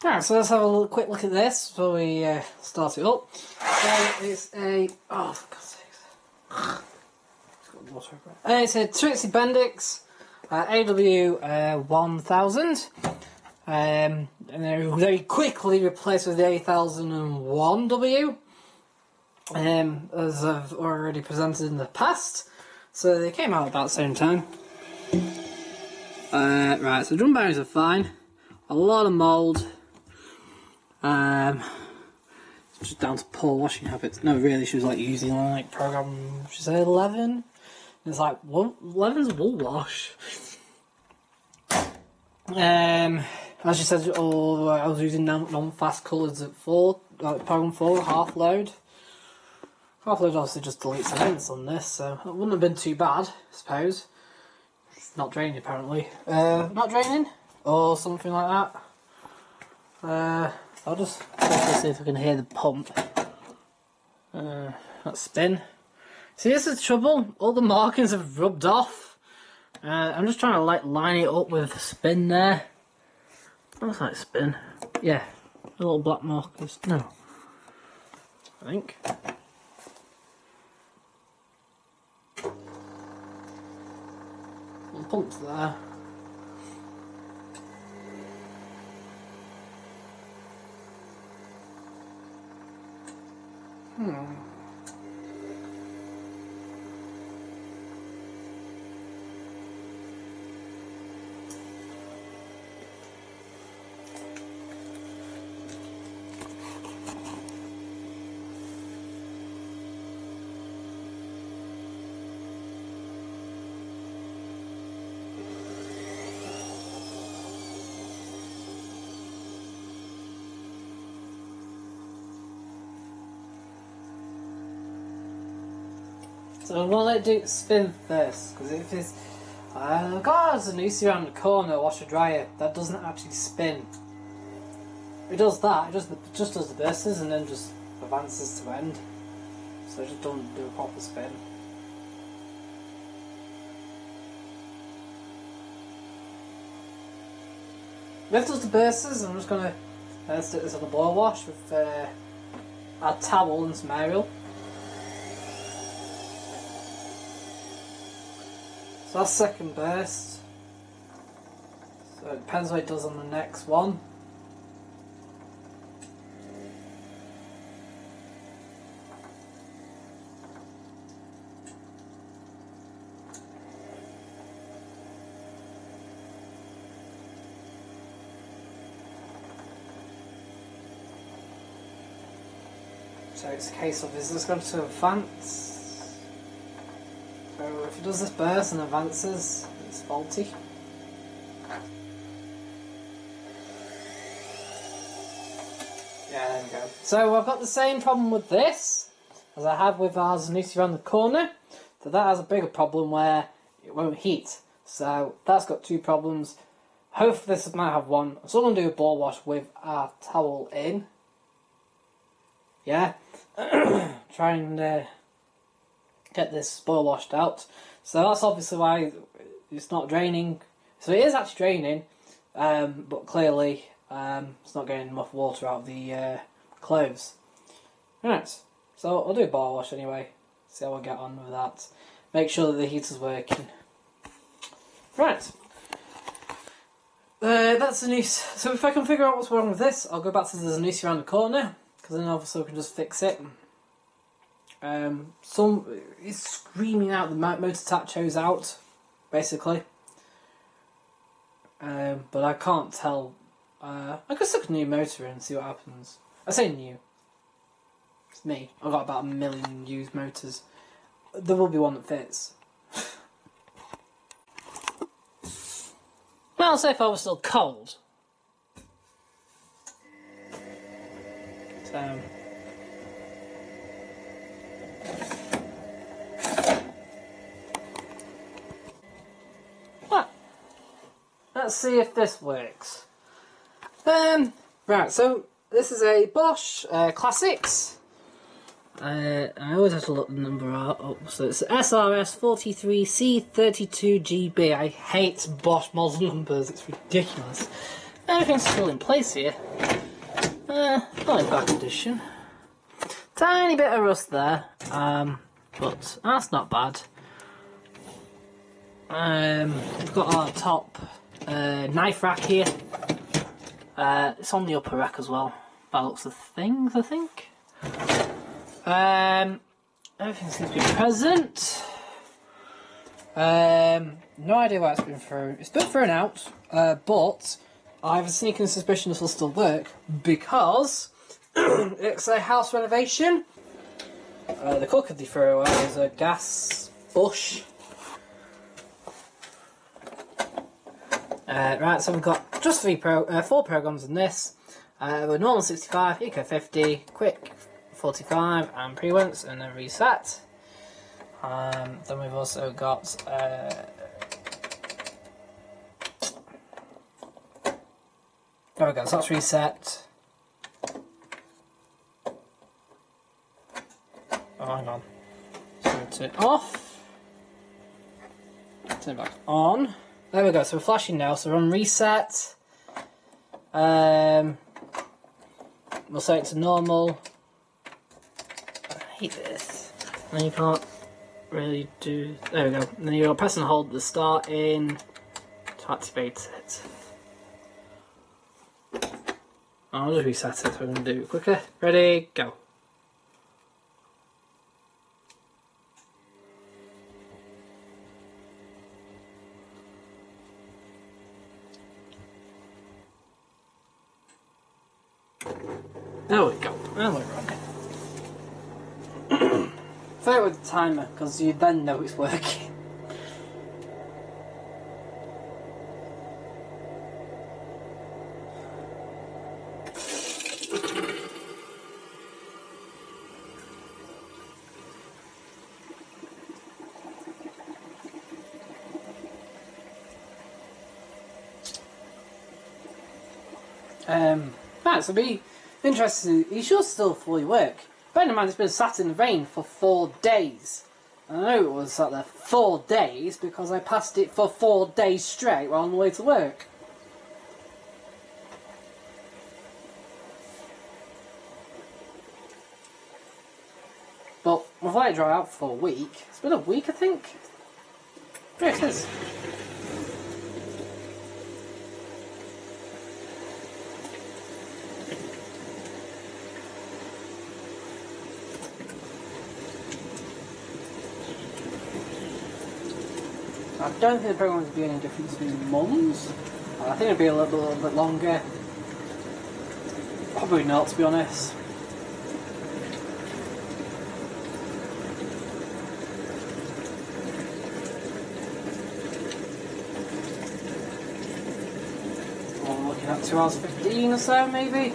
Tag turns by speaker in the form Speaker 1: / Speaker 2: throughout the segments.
Speaker 1: Alright, so let's have a quick look at this before we start it up. So it's a... oh, for God's sakes. It's got water over it. It's a tricity bendix AW 1000. And they're very quickly replaced with the 8001W. As I've already presented in the past. So they came out about the same time. Right, so drum bearings are fine. A lot of mould. It's just down to poor washing habits. No, really, she was like using like program, should I say 11? It's like, well, 11's a wool wash. As she said, I was using non-fast colours at 4, program 4, half load. Half load obviously just deletes events on this, so it wouldn't have been too bad, I suppose. It's not draining apparently. Not draining? Or something like that. I'll just see if I can hear the pump. That spin. See, this is the trouble. All the markings have rubbed off. I'm just trying to like line it up with the spin there. Looks like spin. Yeah, the little black markers. No, I think. The pump's there. So I'm gonna let it spin first, because if it's got a noose around the corner washer dryer that doesn't actually spin. It does that, it just does the bursters and then just advances to end. So it just doesn't do a proper spin. If it does the bursters, I'm just gonna stick this on the boil wash with a towel and some Ariel. So that's second burst. So it depends what it does on the next one. So it's a case of, is this going to advance? So if it does this burst and advances, it's faulty. Yeah, there we go. So I've got the same problem with this as I have with our Zanussi around the corner. So that has a bigger problem where it won't heat. So that's got two problems. Hopefully this might have one. I'm still going to do a ball wash with our towel in. Yeah. Try and get this boil washed out. So that's obviously why it's not draining. So it is actually draining, but clearly it's not getting enough water out of the clothes. Right, so I'll do a boil wash anyway. See how I get on with that. Make sure that the heater's working. Right. That's the noose. So if I can figure out what's wrong with this, I'll go back to the noose around the corner, because then obviously we can just fix it. It's screaming out the motor tacho's out, basically. But I can't tell. I could stick a new motor in and see what happens. I say new. It's me. I've got about 1 million used motors. There will be one that fits. Well, say if I was still cold. So. Let's see if this works. Right, so this is a Bosch classix. I always have to look the number up. So it's SRS 43C32GB. I hate Bosch model numbers, it's ridiculous. Everything's still in place here. Not in bad condition. Tiny bit of rust there, but that's not bad. We've got our top knife rack here. It's on the upper rack as well, by the looks of things, I think. Everything seems to be present. No idea why it's been thrown. It's been thrown out, but I have a sneaking suspicion this will still work because it's a house renovation. The cooker they threw away is a gas bosch. Right, so we've got just 4 programs in this. With normal 65, eco 50, quick 45, and pre-once, and then reset. Then we've also got there we go, so that's reset. Oh, hang on. So turn it off. Turn it back on. There we go, so we're flashing now, so we're on reset. We'll set it to normal. I hate this. And you can't really do. There we go. And then you'll press and hold the start in to activate it. I'll just reset it so we're going to do it quicker. Ready, go. There we go. There we're wrong. Play it with the timer because you then know it's working. Right, so be interesting. He should still fully work. Bear in mind, it's been sat in the rain for 4 days. I know it was sat there 4 days because I passed it for 4 days straight while on the way to work. But we've let it dry out for a week. It's been a week, I think. Yeah, it is. I don't think the programme would be any different between mums. I think it'd be a little bit longer. Probably not, to be honest. I'm looking at 2 hours 15 or so, maybe.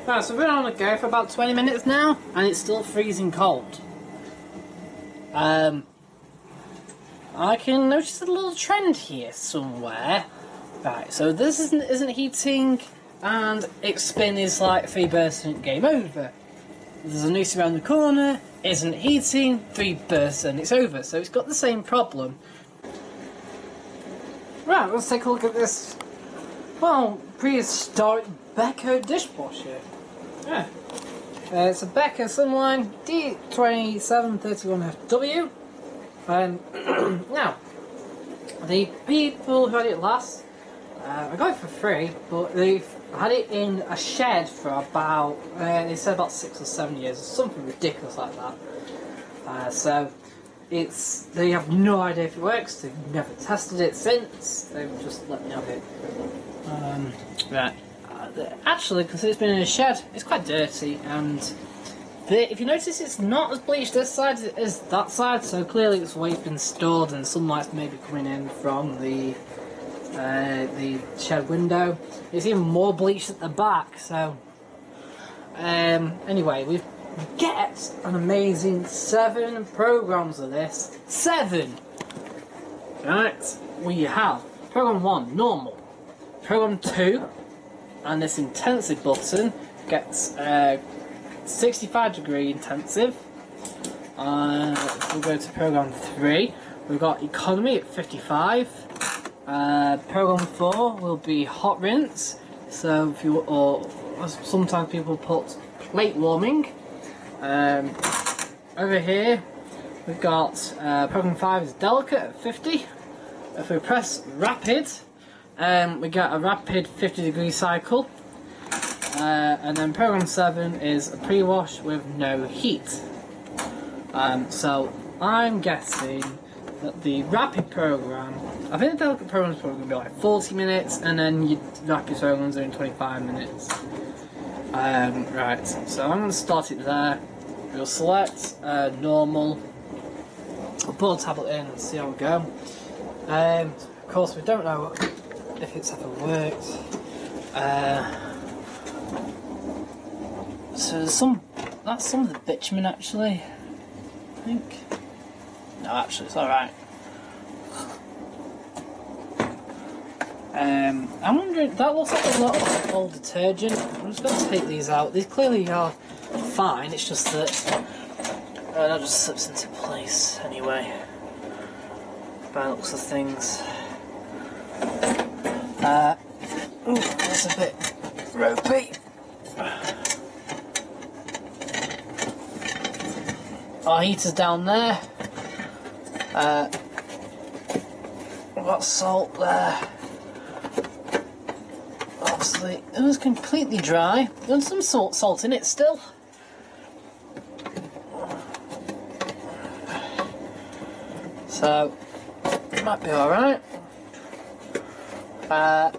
Speaker 1: Right, so we've been on the go for about 20 minutes now, and it's still freezing cold. I can notice a little trend here somewhere. Right, so this isn't heating, and its spin is like 3 bursts and game over. There's a noose around the corner, isn't heating, 3 bursts and it's over. So it's got the same problem. Right, let's take a look at this, well, prehistoric beko dishwasher. Yeah. It's a beko Sunline D2731FW. Now, the people who had it last, I got it for free, but they've had it in a shed for about, they said about 6 or 7 years, or something ridiculous like that. So, they have no idea if it works, they've never tested it since, they've just let me have it. Right, actually, because it's been in a shed, it's quite dirty, and if you notice, it's not as bleached this side as that side, so clearly it's the way it's been stored and sunlight's maybe coming in from the shed window. It's even more bleached at the back, so anyway, we get an amazing 7 programs of this. 7! Right, we have program 1, normal. Program 2, and this intensive button gets 65-degree intensive. We'll go to program 3. We've got economy at 55. Program 4 will be hot rinse. So if you, or sometimes people put plate warming. Over here we've got program 5 is delicate at 50. If we press rapid, we get a rapid 50-degree cycle. And then program 7 is a pre-wash with no heat. So I'm guessing that the rapid program, I think the delicate program is probably going to be like 40 minutes, and then your rapid programs are in 25 minutes. Right, so I'm going to start it there. We'll select normal. I'll put a tablet in and see how we go. Of course, we don't know if it's ever worked. So there's that's some of the bitumen actually, I think. No, actually it's alright. I'm wondering, that looks like a lot of old detergent. I'm just going to take these out. These clearly are fine, it's just that that just slips into place anyway, by the looks of things. Ooh, that's a bit ropey. Our heater's down there. We've got salt there. Obviously, it was completely dry. There's some salt in it still. So, it might be alright. I'm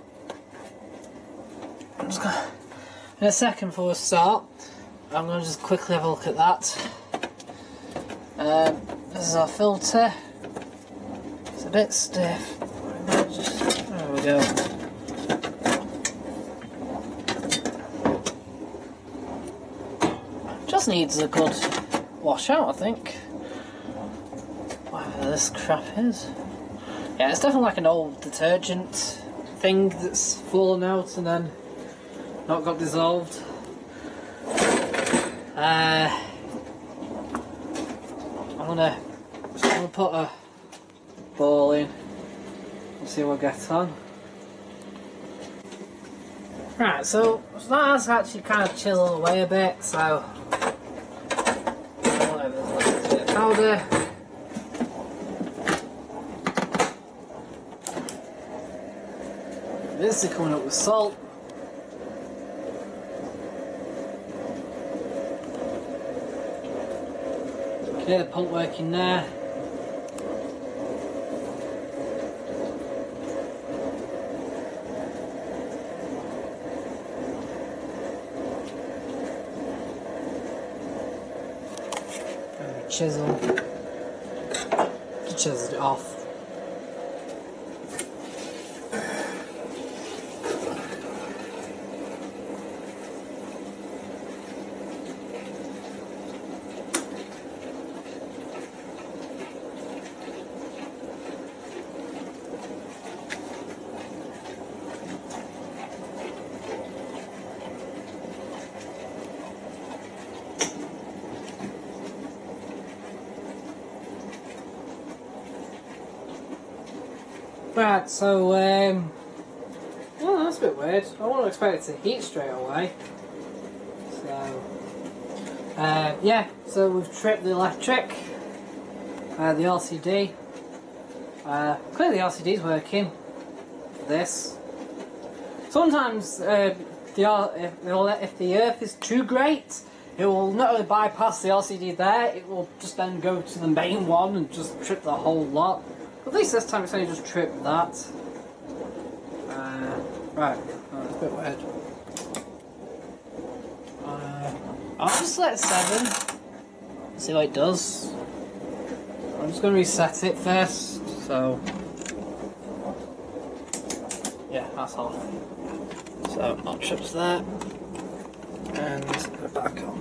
Speaker 1: just gonna, in a second before we start, I'm going to just quickly have a look at that. This is our filter. It's a bit stiff. There we go. Just needs a good wash out, I think. Whatever this crap is. Yeah, it's definitely like an old detergent thing that's fallen out and then not got dissolved. I'm gonna put a ball in and see what gets on. Right, so that has actually kind of chiseled away a bit, so there's a little bit of powder. This is coming up with salt. Okay, the pump working there. Chisel it off. Right, so, well, that's a bit weird. I wasn't expect it to heat straight away. So, yeah, so we've tripped the electric, the LCD. Clearly the LCD's working for this. Sometimes, if the earth is too great, it will not only bypass the LCD there, it will just then go to the main one and just trip the whole lot. At least this time it's only just tripped that. Right, that's a bit weird. I'll just select 7, see what it does. I'm just going to reset it first, so yeah, that's off. So our trip's there, and put it back on.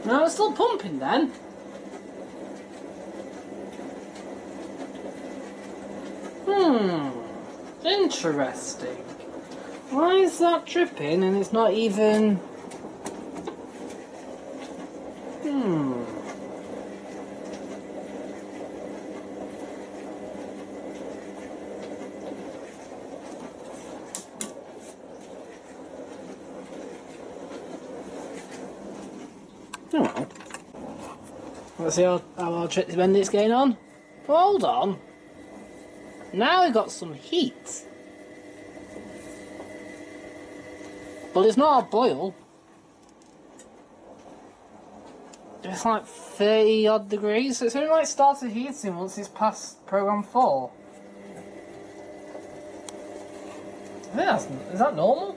Speaker 1: No, it's still pumping then. Interesting. Why is that dripping and it's not even... Oh. Let's see how our tricity bendix getting on. Hold on. Now we've got some heat. But it's not a boil. It's like 30 odd degrees, so it's only like started heating once it's past program 4. I think is that normal?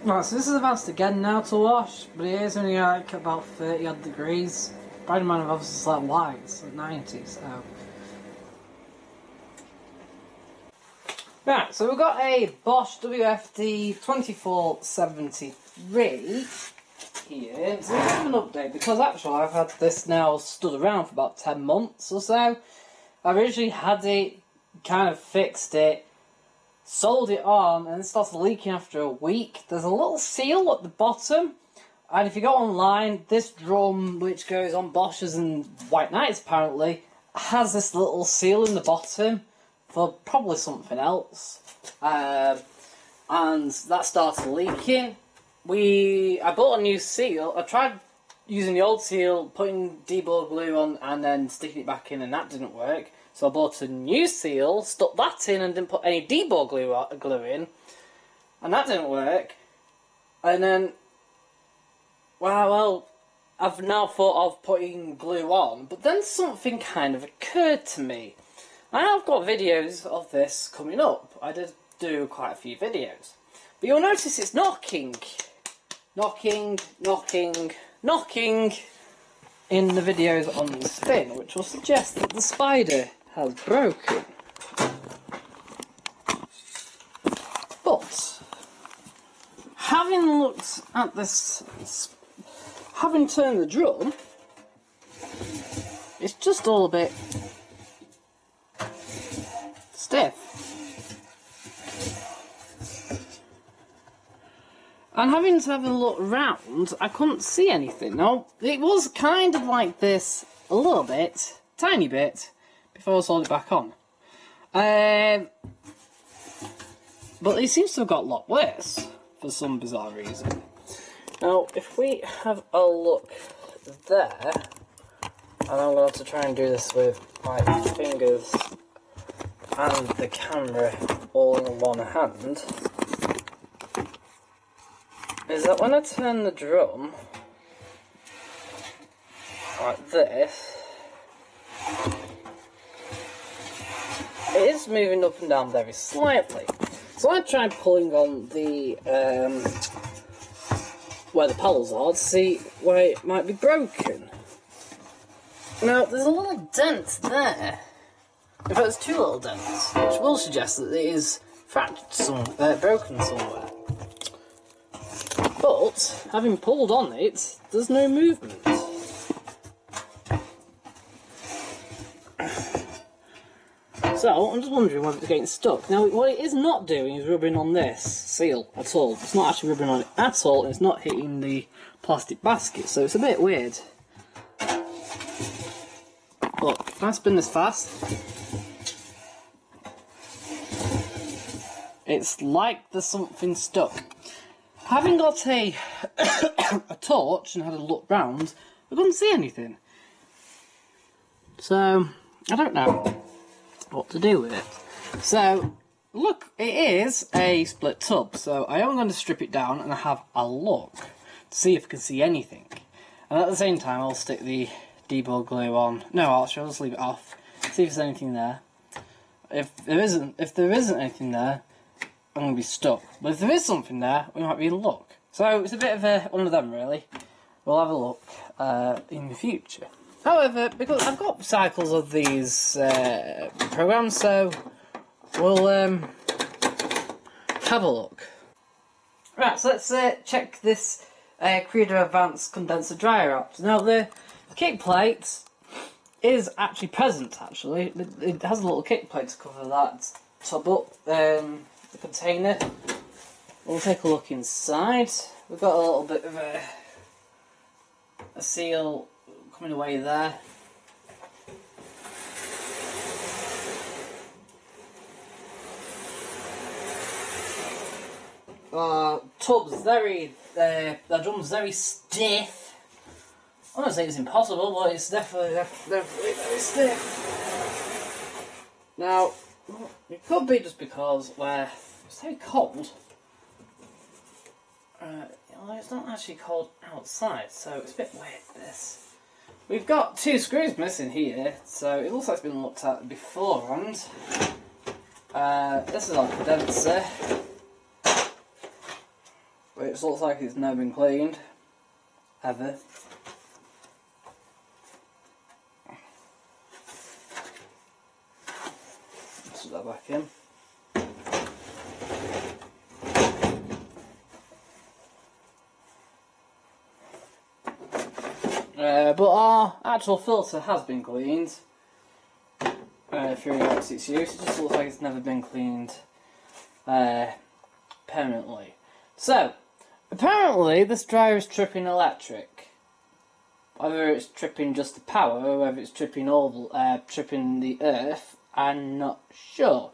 Speaker 1: Right, so this is advanced again now to wash, but it is only like about 30 odd degrees. Bear in mind, obviously it's like white, it's like 90, so. Right, so we've got a Bosch WFD 2473 here. It's a bit of an update because actually I've had this now stood around for about 10 months or so. I originally had it, kind of fixed it, sold it on, and it started leaking after a week. There's a little seal at the bottom, and if you go online, this drum, which goes on Bosch's and White Knights apparently, has this little seal in the bottom for probably something else. And that started leaking. I bought a new seal. I tried using the old seal, putting debore glue on and then sticking it back in, and that didn't work. So I bought a new seal, stuck that in and didn't put any debore glue in, and that didn't work. And then, well, I've now thought of putting glue on, but then something kind of occurred to me. I have got videos of this coming up. I did do quite a few videos. But you'll notice it's knocking. Knocking, knocking, knocking in the videos on the spin, which will suggest that the spider has broken. But having looked at this, having turned the drum, it's just all a bit stiff. And having to have a look round, I couldn't see anything. Now, it was kind of like this a little bit, tiny bit, before I sold it back on. But it seems to have got a lot worse, for some bizarre reason. Now, if we have a look there, and I'm going to have to try and do this with my fingers and the camera all in one hand, is that when I turn the drum like this, it is moving up and down very slightly. So I tried pulling on the where the paddles are to see where it might be broken. Now there's a little dent there. In fact, there's two little dents, which will suggest that it is fractured broken somewhere. But, having pulled on it, there's no movement. So, I'm just wondering whether it's getting stuck. Now, what it is not doing is rubbing on this seal at all. It's not actually rubbing on it at all, and it's not hitting the plastic basket, so it's a bit weird. Look, if I spin this fast, it's like there's something stuck. Having got a torch and had a look round, I couldn't see anything. So, I don't know what to do with it. So, look, it is a split tub, so I am going to strip it down and have a look to see if I can see anything. And at the same time, I'll stick the debore glue on. No, I'll just leave it off, see if there's anything there. If there isn't anything there, I'm going to be stuck. But if there is something there, we might be in luck. So it's a bit of one of them, really. We'll have a look in the future. However, because I've got cycles of these programs, so we'll have a look. Right, so let's check this Credo Advanced condenser dryer out. Now the kick plate is actually present. Actually, it has a little kick plate to cover that tub up the container. We'll take a look inside. We've got a little bit of a seal coming away there. Tub's very, the drum's very stiff. I'm not saying it's impossible, but it's definitely very stiff. Now, it could be just because it's very cold. It's not actually cold outside, so it's a bit weird this. We've got 2 screws missing here, so it looks like it's been looked at beforehand. This is our condenser, which looks like it's never been cleaned, ever. Let's put that back in. But our actual filter has been cleaned through its use. It just looks like it's never been cleaned permanently. So, apparently this dryer is tripping electric. Whether it's tripping just the power or whether it's tripping tripping the earth, I'm not sure.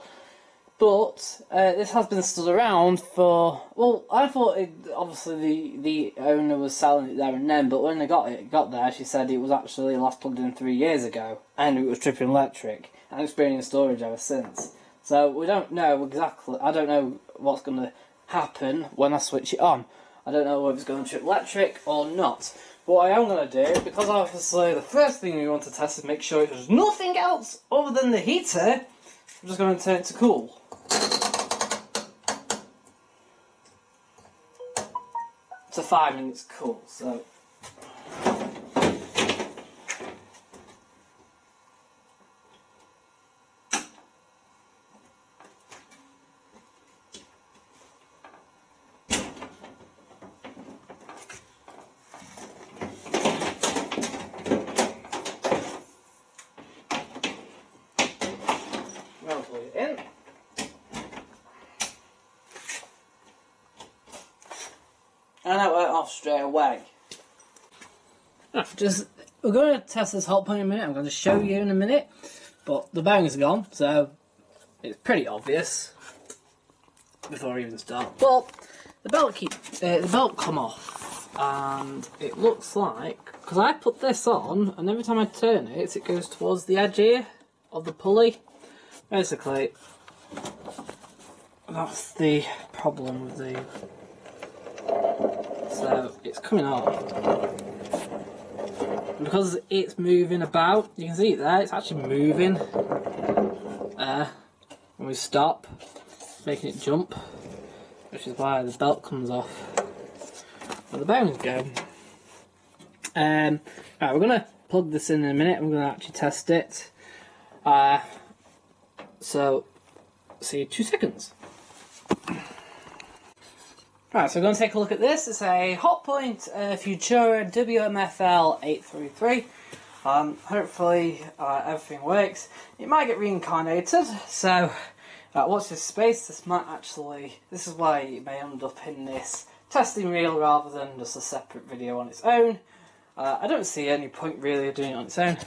Speaker 1: But this has been stood around for, well, I thought obviously the owner was selling it there and then, but when they got there, she said it was actually last plugged in 3 years ago, and it was tripping electric, and it's been in storage ever since. So we don't know exactly. I don't know what's going to happen when I switch it on. I don't know whether it's going to trip electric or not. But what I am going to do, because obviously the first thing we want to test is make sure there's nothing else other than the heater, I'm just going to turn it to cool. To 5 minutes cool, so. Now put it in. And that went off straight away. We're going to test this hot point in a minute. I'm going to show you in a minute, but the bearings are gone, so it's pretty obvious before I even start. But the belt come off, and it looks like, because I put this on, and every time I turn it, it goes towards the edge here of the pulley. Basically, that's the problem with the. So it's coming off. Because it's moving about, you can see it there, it's actually moving. When we stop, making it jump, which is why the belt comes off. But the bearings go. Right, we're going to plug this in a minute, I'm going to actually test it. So, see you 2 seconds. Right, so we're going to take a look at this. It's a hotpoint Futura WMFL 833. Hopefully everything works. It might get reincarnated, so watch this space. This is why it may end up in this testing reel rather than just a separate video on its own. I don't see any point really of doing it on its own.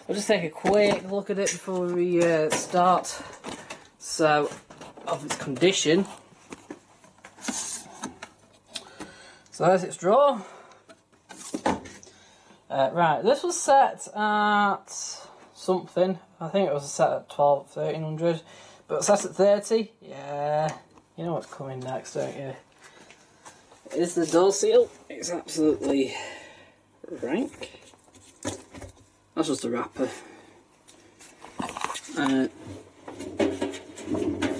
Speaker 1: We'll just take a quick look at it before we start. So, of its condition. So there's its drawer. Right, this was set at something. I think it was set at 1300, but it's set at 30. Yeah, you know what's coming next, don't you? Is the door seal. It's absolutely rank. That's just a wrapper.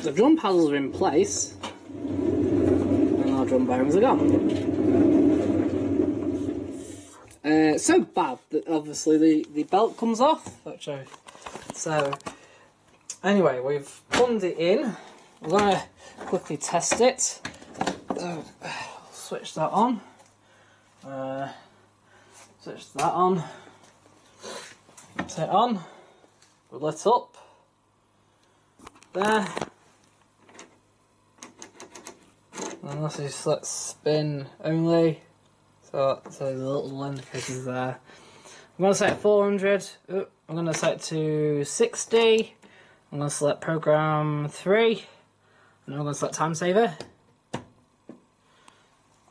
Speaker 1: The drum paddles are in place, and our drum bearings are gone. So bad that obviously the belt comes off. So anyway, we've plumbed it in. We're going to quickly test it. So switch that on. Switch that on. Turn it on. We're lit up. There. And this is select spin only. So the little indicators there. I'm going to set it 400. I'm going to set it to 60. I'm going to select program 3. And I'm going to select time saver.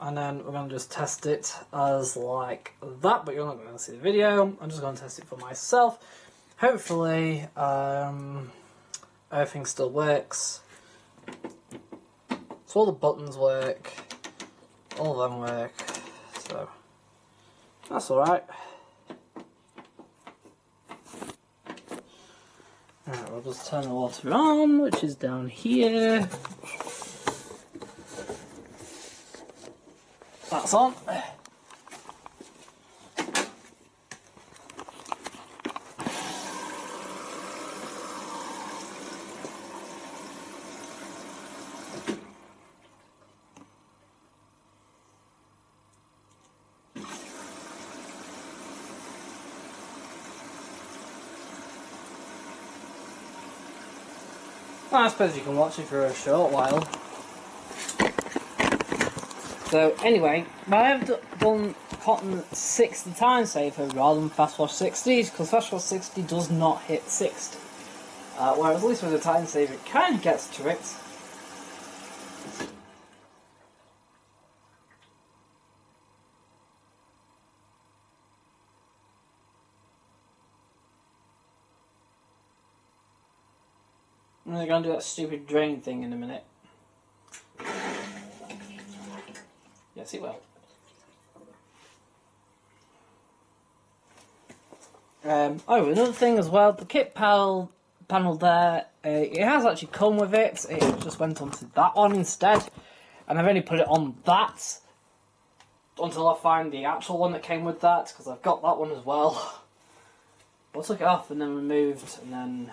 Speaker 1: And then we're going to just test it as like that, but you're not going to see the video. I'm just going to test it for myself. Hopefully everything still works. So all the buttons work, all of them work, so that's alright. Alright, we'll just turn the water on, which is down here. That's on. Well, I suppose you can watch it for a short while. So anyway, I have done cotton 60 time saver rather than fast wash 60s, because fast wash 60 does not hit 60. Whereas at least with the time saver it kind of gets to it. And they're going to do that stupid drain thing in a minute. Yes, it will. Oh, another thing as well, the kit panel there, it has actually come with it. It just went onto that one instead. And I've only put it on that until I find the actual one that came with that, because I've got that one as well. But I took it off and then removed and then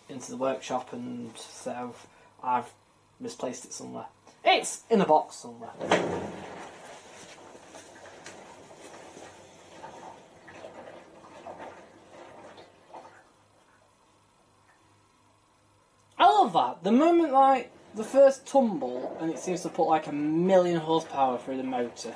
Speaker 1: into the workshop, and so I've misplaced it somewhere. It's in a box somewhere. I love that. The moment, like, the first tumble, and it seems to put like 1,000,000 horsepower through the motor.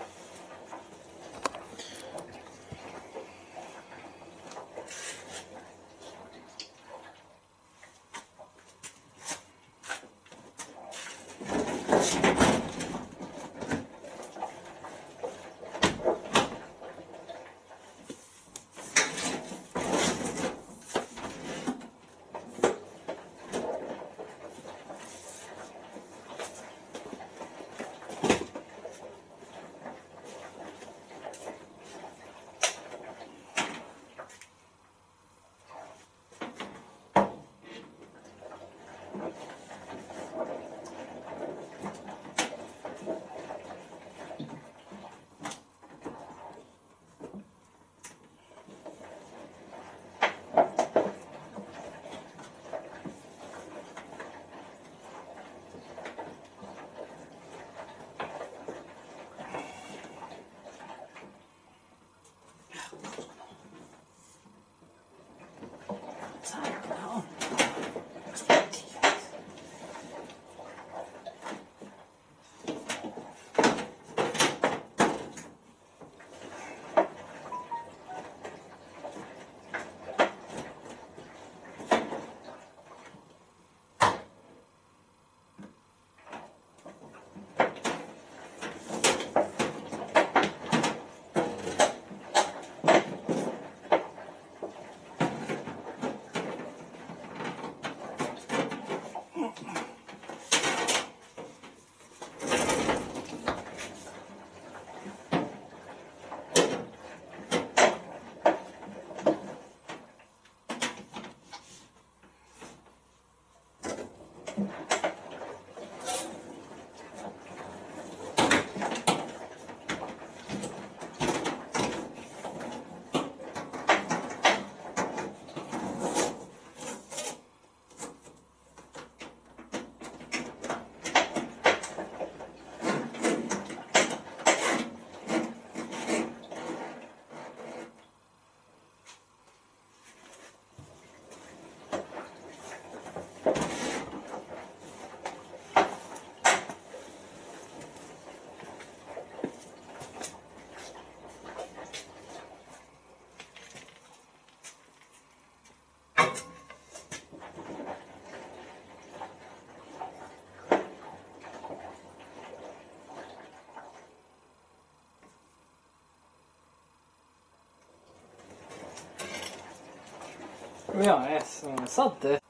Speaker 1: To be honest, sod this.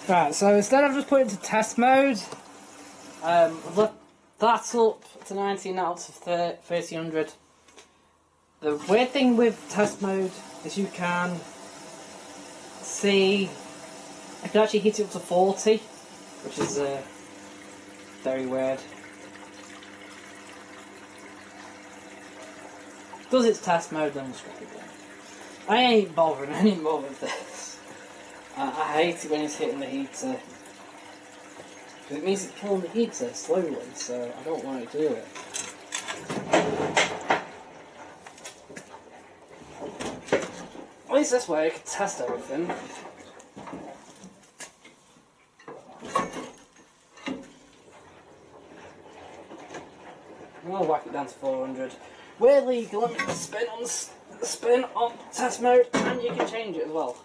Speaker 1: Right, so instead of just putting it to test mode, I've left that up to 19 out of 1300. The weird thing with test mode is you can see, I can actually hit it up to 40, which is very weird. Does its test mode, then we'll scrap it down. I ain't bothering anymore with this. I hate it when it's hitting the heater. Because it means it's killing the heater slowly, so I don't want it to do it. At least this way I can test everything. I'll whack it down to 400. Weirdly, you can limit the spin on test mode, and you can change it as well.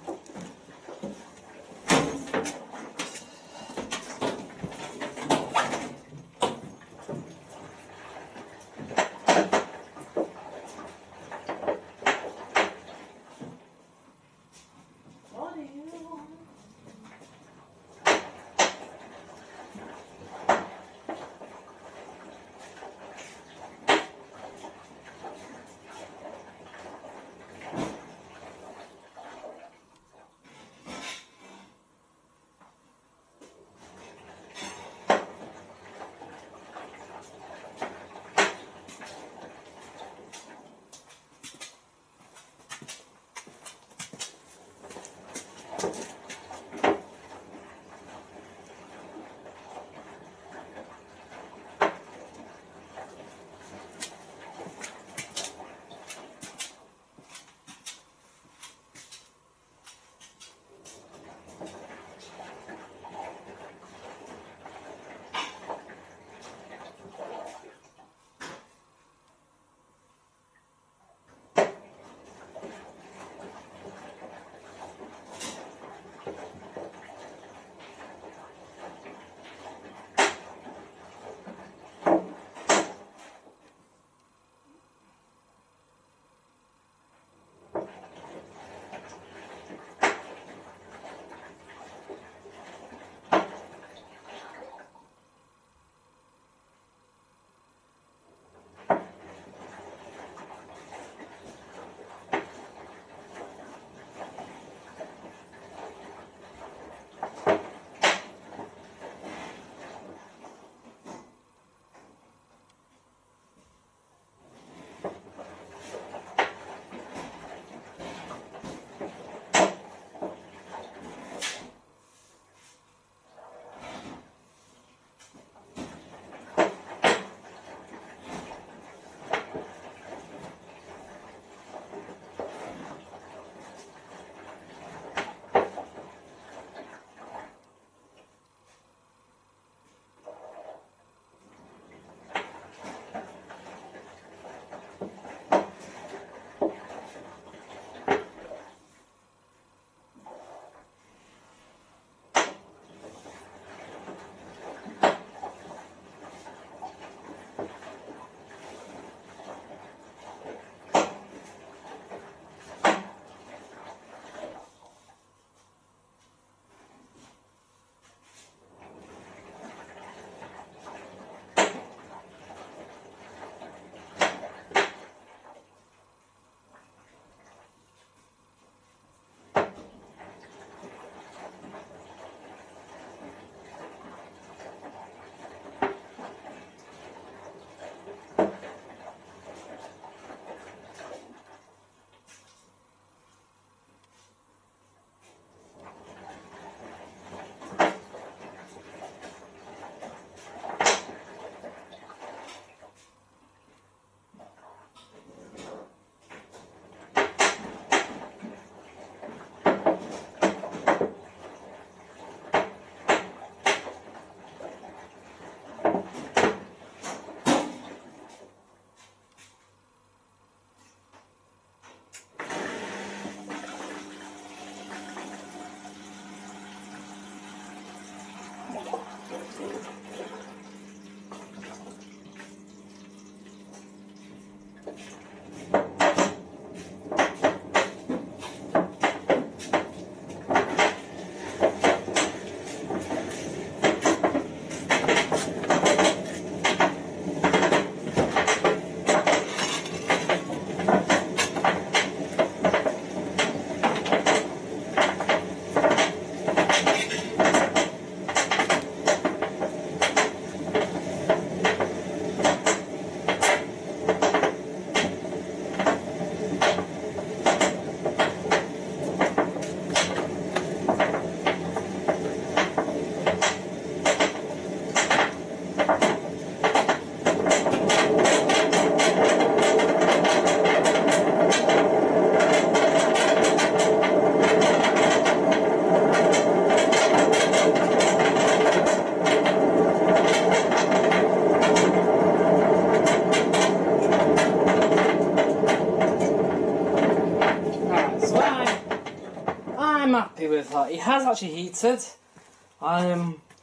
Speaker 1: Well, it has actually heated.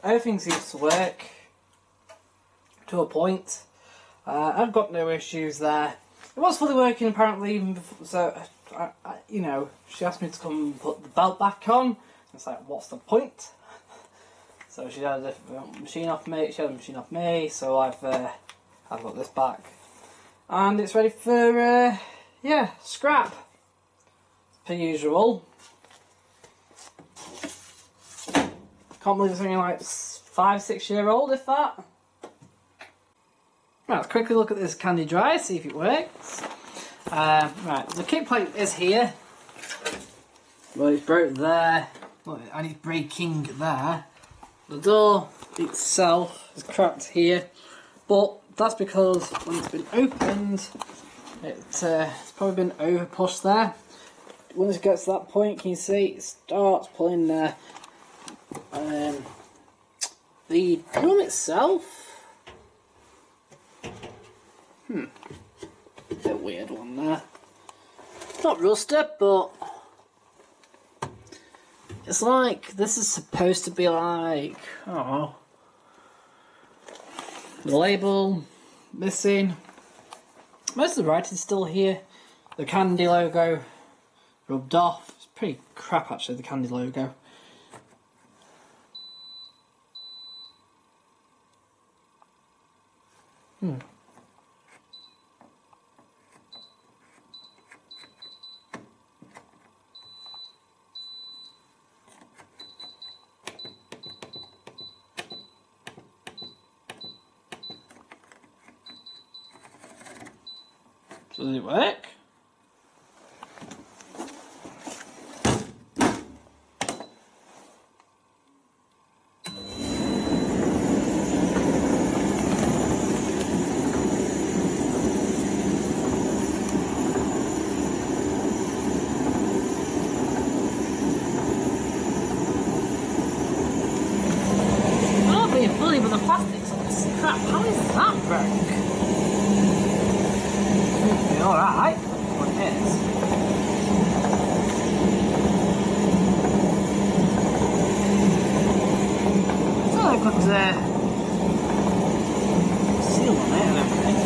Speaker 1: Everything seems to work to a point. I've got no issues there. It was fully working apparently even before, so you know, she asked me to come and put the belt back on. It's like, what's the point? So she had a different machine off me. She had a machine off me, so I've got this back, and it's ready for yeah, scrap per usual. Can't believe it's only like 5-6 year old, if that. Right, let's quickly look at this candy dry, see if it works. Right, the kick plate is here. Well, it's broke there. Look, and it's breaking there. The door itself is cracked here, but that's because when it's been opened, it's probably been over pushed there. Once it gets to that point, can you see it starts pulling there. The drum itself, a bit weird one there. Not rusted, but it's like this is supposed to be like, oh, the label missing. Most of the writing's still here. The candy logo rubbed off. It's pretty crap actually, the candy logo. Does it work? Fully with the plastics on this crap. How is that broke? Alright, what it is. So I could seal on it and everything.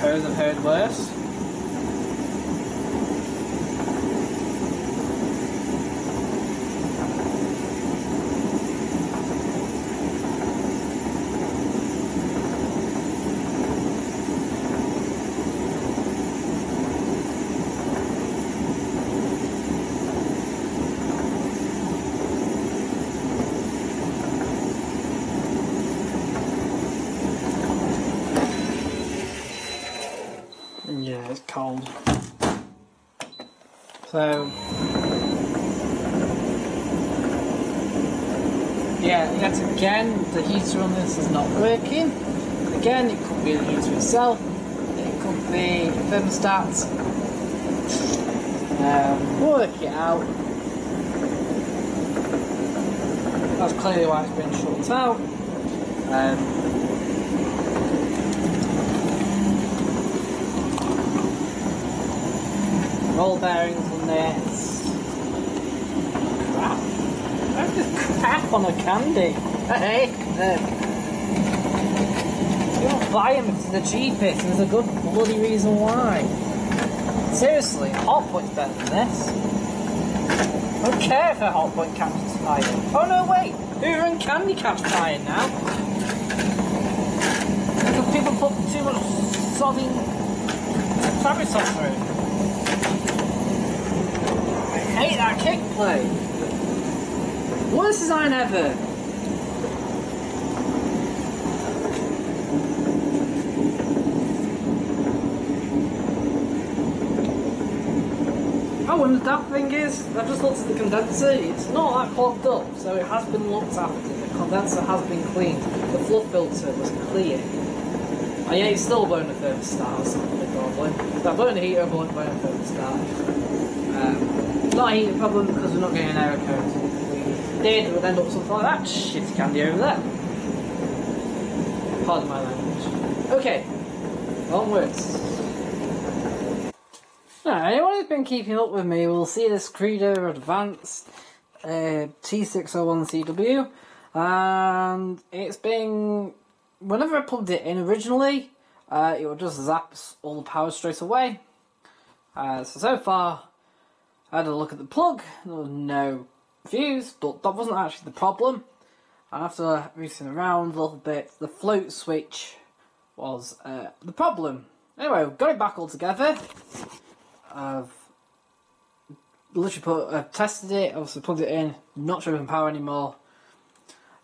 Speaker 1: I've heard worse. Yeah, it's cold. So, yeah, yet again, the heater on this is not working. Again, it could be the heater itself, it could be the thermostat. We'll work it out. That's clearly why it's been shut out. Roll bearings on this. Crap. That's just crap on a candy. I hate them. You don't buy them because they're the cheapest, and there's a good bloody reason why. Seriously, hotpoint's better than this. I don't care if a hotpoint catches fire. Oh no, wait! Hoover and candy catch fire now. Because people put too much sodding fabric sauce through. I hate that kick plate. Worst design ever. I Oh, and the daft thing is, I've just looked at the condenser, it's not that clogged up, so it has been looked after. The condenser has been cleaned. The fluff filter was clear. And yet it's still blowing the thermostat, that's the problem. If I burn the heater, I won't burn the thermostat. Not a heating problem because we're not getting an air code. If we did, it would end up something like that shitty candy over there. Pardon my language. Okay, onwards. Now, anyone who's been keeping up with me will see this Credo Advanced T601CW, and it's been, whenever I plugged it in originally, it would just zap all the power straight away. So far, I had a look at the plug, there was no fuse, but that wasn't actually the problem. And after rooting around a little bit, the float switch was the problem. Anyway, we've got it back all together. I've literally tested it, obviously plugged it in, not showing power anymore.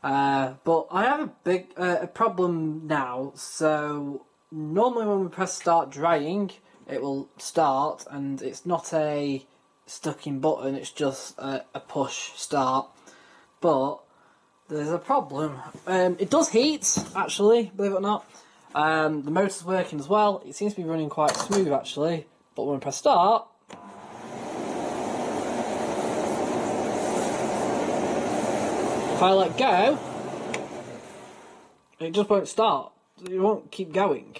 Speaker 1: But I have a problem now, so normally when we press start drying, it will start, and it's not a stuck in button, it's just a push start. But there's a problem. It does heat, actually, believe it or not. The motor's working as well, it seems to be running quite smooth actually. But when I press start, if I let go, it just won't start. It won't keep going.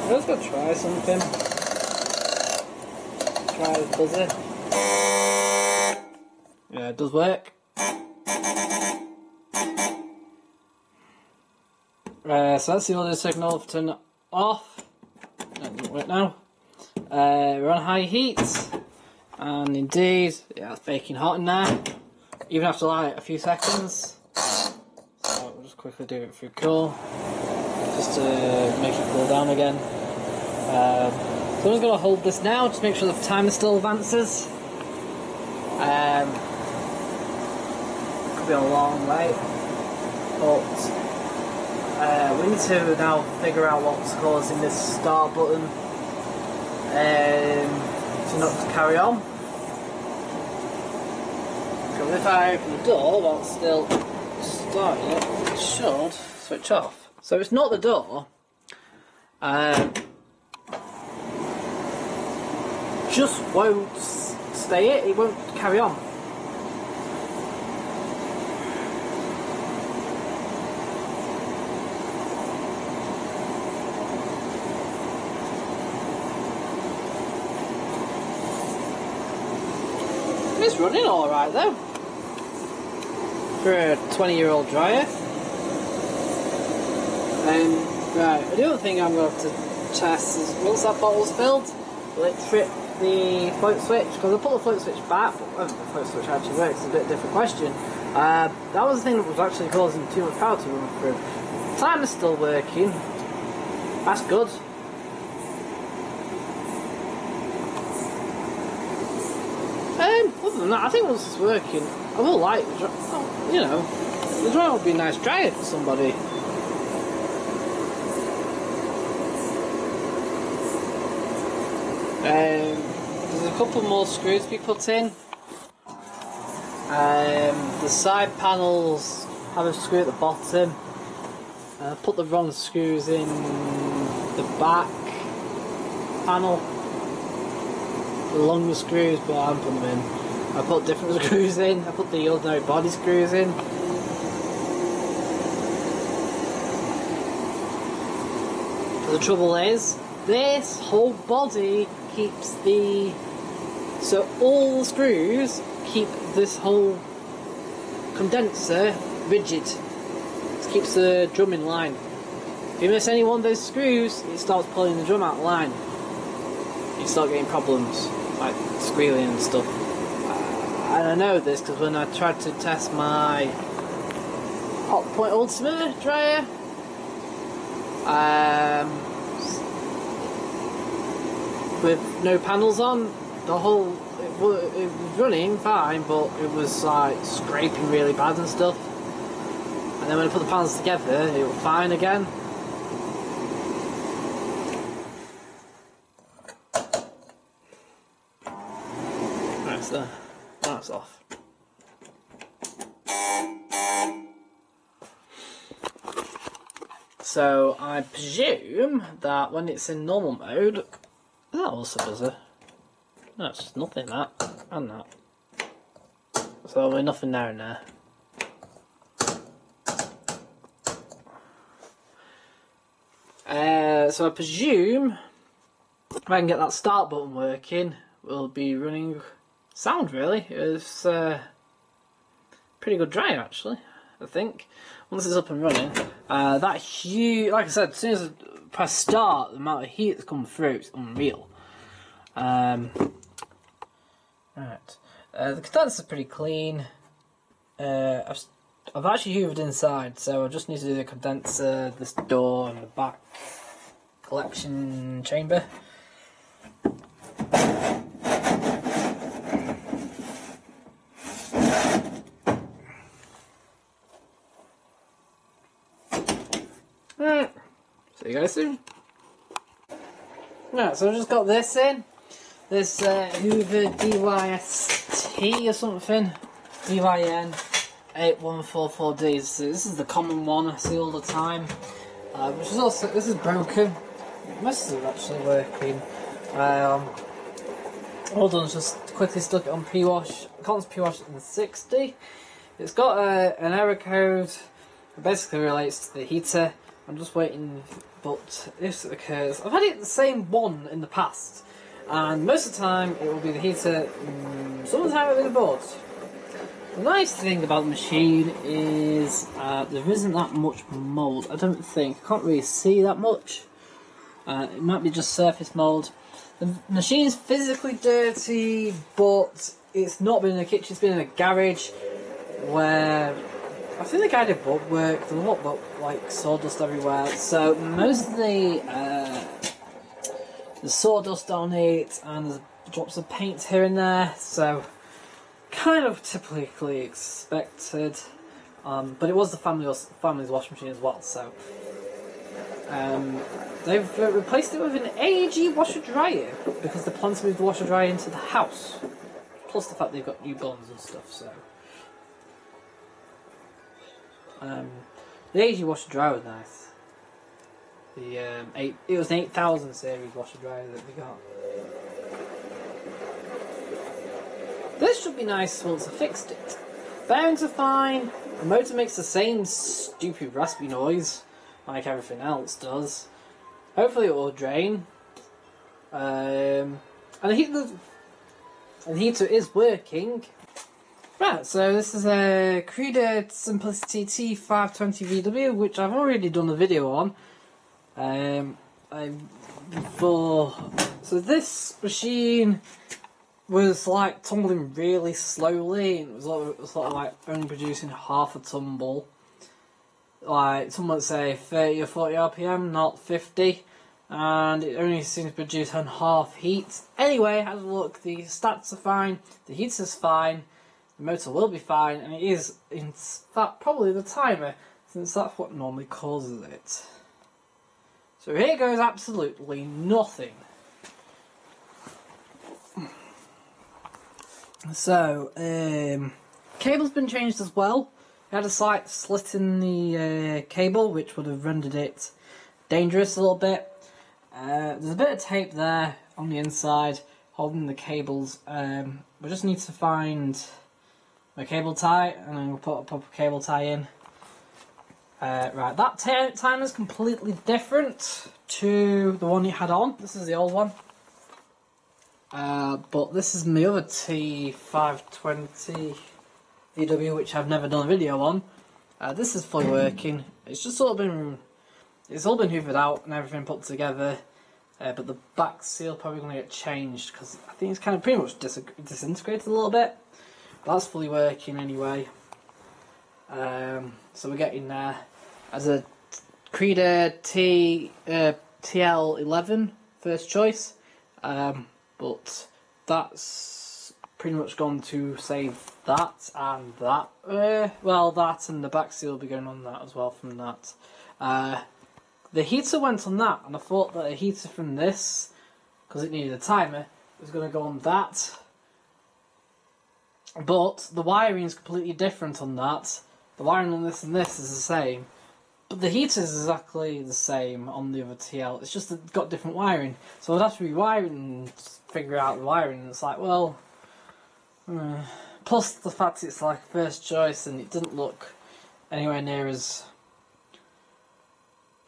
Speaker 1: Let's go try something. Try the buzzer. Yeah, it does work. So that's the audio signal. Turn it off. That doesn't work now. We're on high heat, and indeed, yeah, it's baking hot in there. Even after like a few seconds. So we'll just quickly do it through cool, just to make it cool down again. So I'm just going to hold this now, just make sure the timer still advances. Could be a long way, but we need to now figure out what's causing this start button to not carry on. Because if I open the door while it's still starting, it should switch off. So it's not the door. Just won't stay it won't carry on. It's running alright though, for a 20-year-old dryer. Right, the other thing I'm going to have to test is, once that bottle's filled, will it trip the float switch? Because I put the float switch back, but whether the float switch actually works is a bit different question. That was the thing that was actually causing too much power to run through. The timer's still working, that's good. Other than that, I think once it's working, I will like, you know, the dryer would be a nice dryer for somebody. There's a couple more screws to be put in. The side panels have a screw at the bottom. Put the wrong screws in the back panel. The longer screws, but I haven't put them in. I put different screws in. I put the ordinary body screws in. But the trouble is, this whole body keeps the... So all the screws keep this whole condenser rigid. It keeps the drum in line. If you miss any one of those screws, it starts pulling the drum out of line. You start getting problems, like squealing and stuff. And I know this because when I tried to test my Hotpoint Ultima with no panels on. The whole it was running fine, but it was like scraping really bad and stuff. And then when I put the panels together, it was fine again. Right, so that's off. So I presume that when it's in normal mode, that also does it. No, it's just nothing, that and that. So we're nothing there and there. So I presume if I can get that start button working, we'll be running sound really. It's pretty good drying actually, I think. Once it's up and running, that huge, like I said, as soon as I press start, the amount of heat that's come through is unreal. Right, the condenser's pretty clean. I've actually hoovered inside, so I just need to do the condenser, this door, and the back collection chamber. Right, see you guys soon. Right, so I just got this in. This Hoover DYST or something. DYN 8144D. So this is the common one I see all the time. Which is also, this is broken. Most of it actually working. All done is just quickly stuck it on pre-wash. Constant pre-wash in 60. It's got an error code that basically relates to the heater. I'm just waiting, but if it occurs, I've had it the same one in the past, and most of the time it will be the heater, some of the time it will be the board. The nice thing about the machine is there isn't that much mould, I don't think. I can't really see that much. It might be just surface mould. The machine's physically dirty, but it's not been in a kitchen, it's been in a garage where I think the guy did board work. There's a lot of like sawdust everywhere, so most of the there's sawdust on it, and there's drops of paint here and there. So kind of typically expected, but it was the family's washing machine as well. So they've replaced it with an AEG washer dryer because they plan to move the washer dryer into the house. Plus the fact they've got new buns and stuff. So. The AEG washer dryer was nice. It was an 8000 series washer dryer that we got. This should be nice once I fixed it. Bearings are fine. The motor makes the same stupid raspy noise like everything else does. Hopefully it will drain. And the heater is working. Right, so this is a Creeder Simplicity T520VW, which I've already done a video on. So this machine was like tumbling really slowly, and it was sort of like only producing half a tumble. Like some would say 30 or 40 RPM, not 50, and it only seems to produce on half heat. Anyway, have a look. The stats are fine, the heater's fine. The motor will be fine, and it is, in fact, probably the timer, since that's what normally causes it. So here goes absolutely nothing. So, cable's been changed as well. It had a slight slit in the cable, which would have rendered it dangerous a little bit. There's a bit of tape there on the inside, holding the cables. We just need to find my cable tie, and then we'll put a proper cable tie in. Right, that timer is completely different to the one you had on. This is the old one. But this is my other T520 VW, which I've never done a video on. This is fully working. It's just sort of been, it's all been hoovered out and everything put together. But the back seal probably going to get changed because I think it's kind of pretty much disintegrated a little bit. That's fully working anyway. So we're getting there. As a Creeder TL11 first choice. but that's pretty much gone to save that and that. Well, that and the back seal will be going on that as well from that. The heater went on that, and I thought that a heater from this, because it needed a timer, was going to go on that. But the wiring is completely different on that. The wiring on this and this is the same. But the heater is exactly the same on the other TL. It's just that it's got different wiring. So I'd have to rewire it and figure out the wiring. And it's like, well... plus the fact it's like first choice and it didn't look anywhere near as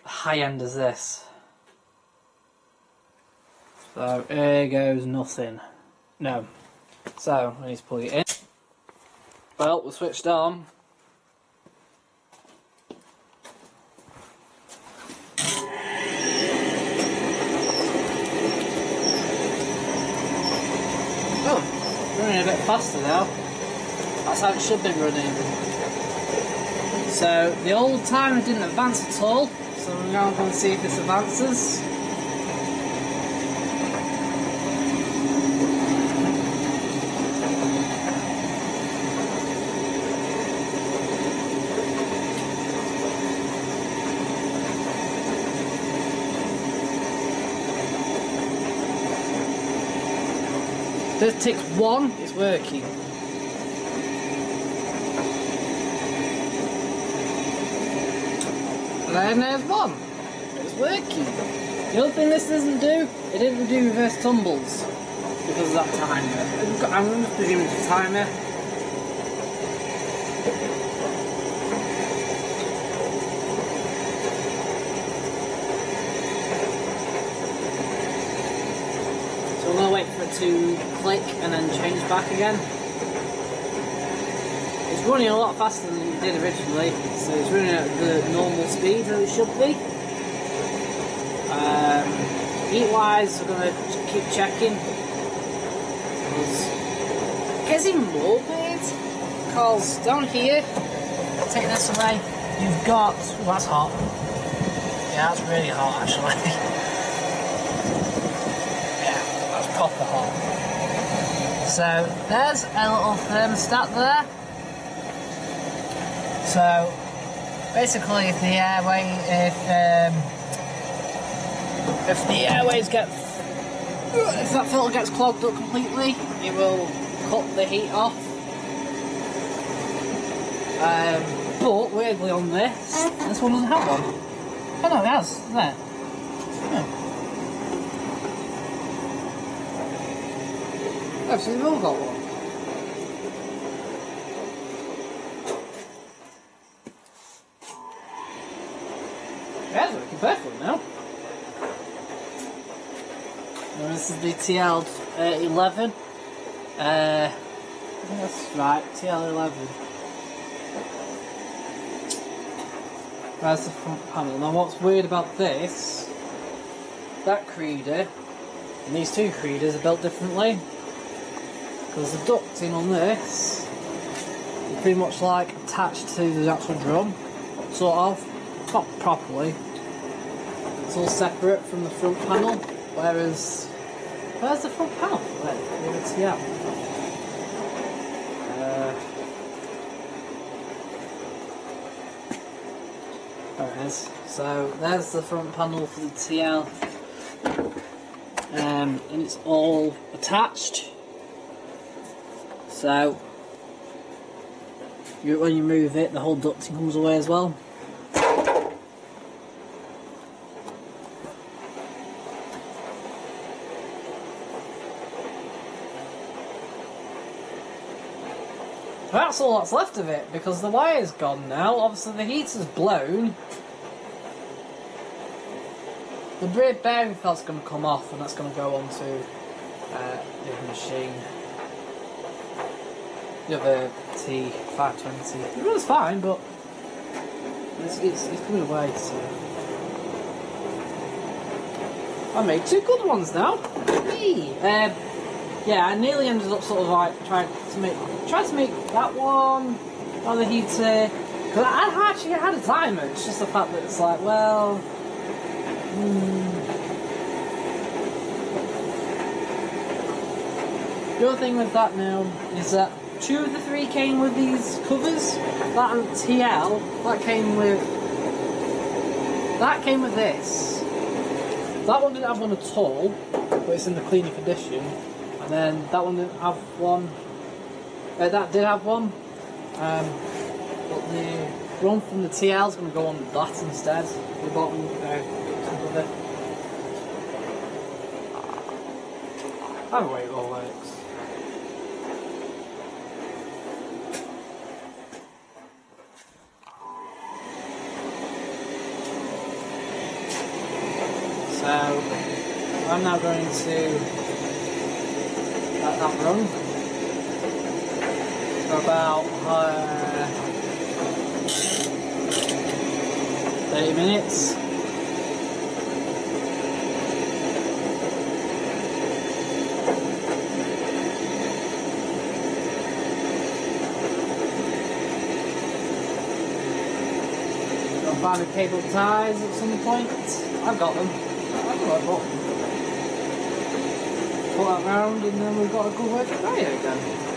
Speaker 1: high-end as this. So, here goes nothing. No. So, I need to plug it in. Well, we're switched on. Oh, running a bit faster now. That's how it should be running. So, the old timer didn't advance at all. So we're now going to see if this advances. This ticks 1, it's working. And there's 1, it's working. The other thing this doesn't do, it didn't do reverse tumbles because of that timer. I'm just presuming it's a timer. So I'm going to wait for it to click and then change back again. It's running a lot faster than it did originally, so it's running at the normal speed that it should be. Heat wise, we're going to keep checking. It's getting more weird, because down here, take this away, you've got, oh, that's hot. Yeah, that's really hot actually. Yeah, that's proper hot. So there's a little thermostat there. So basically, if the airways get, if that filter gets clogged up completely, it will cut the heat off. But weirdly on this one doesn't have one. Oh no, it has, there. Oh, so they've all got one. Yeah, it's working perfectly now. And this is the TL11. I think that's right, TL11. That's the front panel. Now what's weird about this, that creeder and these two creeders are built differently. Because the ducting on this is pretty much like attached to the actual drum, sort of, not properly. It's all separate from the front panel, whereas, where's the front panel? Where it's here. There it is. So there's the front panel for the TL, and it's all attached. So when you move it, the whole ducting comes away as well. That's all that's left of it, because the wire's gone now. Obviously the heater's blown. The rear bearing felt's going to come off, and that's going to go onto the machine. The other T520. It runs fine, but it's coming away, so... I made two good ones now. Hey. Yeah, I nearly ended up sort of like trying to make that one on the heater, because I actually had a timer. It's just the fact that it's like, The other thing with that now is that 2 of the 3 came with these covers. That and TL, that came with this. That one didn't have one at all, but it's in the cleaner condition. And then that one didn't have one. That did have one, but the one from the TL is going to go on that instead. The bottom cover. Either way it all works. So I'm now going to let that run for about 30 minutes. I'll find the cable ties at some point. I've got them. I don't know what. Pull that round and then we've got a good working radio again.